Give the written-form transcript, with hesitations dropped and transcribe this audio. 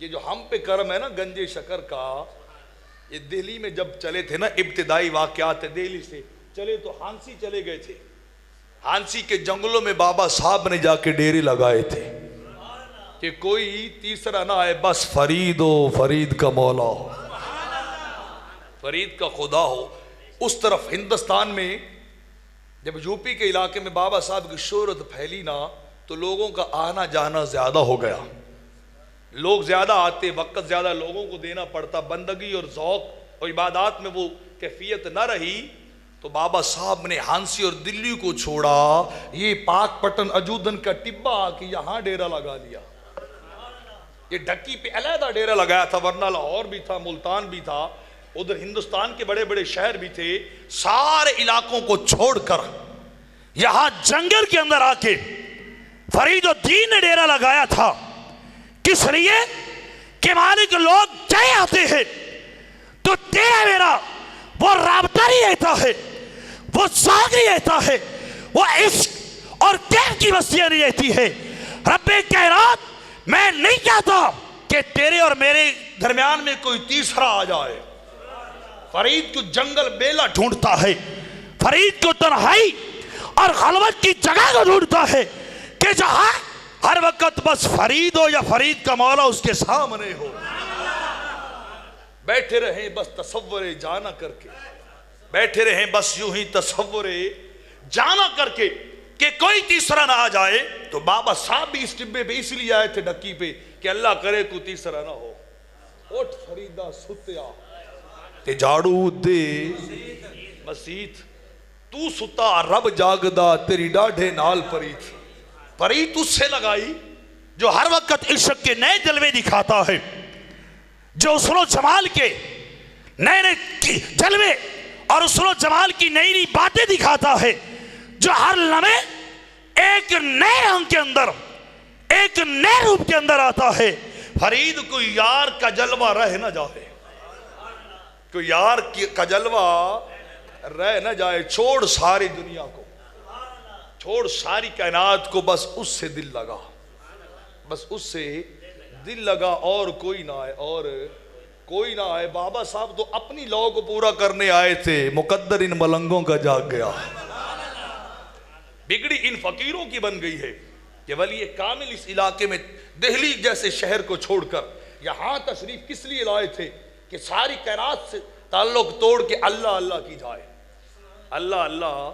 یہ جو ہم پہ کرم ہے نا گنجے شکر کا، یہ دہلی میں جب چلے تھے نا، ابتدائی واقعات ہے، دہلی سے چلے تو ہانسی چلے گئے تھے، ہانسی کے جنگلوں میں بابا صاحب نے جا کے ڈیرے لگائے تھے کہ کوئی تیسرا نہ آئے، بس فرید ہو، فرید کا مولا ہو، فرید کا خدا ہو۔ اس طرف ہندوستان میں جب یو پی کے علاقے میں بابا صاحب کی شہرت پھیلی نا، تو لوگوں کا آنا جانا زیادہ ہو گیا، لوگ زیادہ آتے، وقت زیادہ لوگوں کو دینا پڑتا، بندگی اور ذوق اور عبادات میں وہ کیفیت نہ رہی، تو بابا صاحب نے ہانسی اور دلی کو چھوڑا، یہ پاک پٹن اجودن کا ٹبہ آ کے یہاں ڈیرا لگا لیا۔ یہ ڈھکی پہ علیحدہ ڈیرا لگایا تھا، ورنہ لاہور بھی تھا، ملتان بھی تھا، ادھر ہندوستان کے بڑے بڑے شہر بھی تھے، سارے علاقوں کو چھوڑ کر یہاں جنگل کے اندر آ کے فرید الدین نے ڈیرا لگایا تھا۔ کس لیے کہ مالک لوگ چاہے آتے ہیں تو تیرا میرا وہ رابطہ نہیں رہتا ہے، وہ ساگ نہیں رہتا ہے، وہ عشق اور کیف کی وسیع نہیں رہتی ہے۔ رب کائنات میں نہیں چاہتا کہ تیرے اور میرے درمیان میں کوئی تیسرا آ جائے۔ فرید کو جنگل بیلا ڈھونڈتا ہے، فرید کو تنہائی اور خلوت کی جگہ کو ڈھونڈتا ہے کہ جہاں ہر وقت بس فرید ہو یا فرید کا مولا اس کے سامنے ہو۔ بیٹھے رہیں بس تصور جانا کر کے، بیٹھے رہیں بس یوں ہی تصور جانا کر کے کہ کوئی تیسرا نہ آ جائے۔ تو بابا صاحب بھی اس ٹبے پہ اس لیے آئے تھے ڈھکی پہ کہ اللہ کرے کوئی تیسرا نہ ہو۔ اٹھ فریدہ ستیا تے جھاڑو دے مسیت، تو ستا رب جاگدا تیری ڈاڑھے نال پریت۔ پریت اس سے لگائی جو ہر وقت عشق کے نئے جلوے دکھاتا ہے، جو حسن و جمال کے نئے نئے جلوے اور حسن و جمال کی نئی نئی باتیں دکھاتا ہے، جو ہر لمحے ایک نئے رنگ کے اندر، ایک نئے روپ کے اندر آتا ہے۔ فرید کوئی یار کا جلوہ رہ نہ جائے، کوئی یار کا جلوہ رہ نہ جائے، چھوڑ ساری دنیا کو، چھوڑ ساری کائنات کو، بس اس سے دل لگا، بس اس سے دل لگا، اور کوئی نہ آئے، اور کوئی نہ آئے۔ بابا صاحب تو اپنی لو کو پورا کرنے آئے تھے، مقدر ان ملنگوں کا جاگ گیا، بگڑی ان فقیروں کی بن گئی ہے کہ ولی کامل اس علاقے میں دہلی جیسے شہر کو چھوڑ کر یہاں تشریف کس لیے لائے تھے کہ ساری کائنات سے تعلق توڑ کے اللہ اللہ کی جائے، اللہ اللہ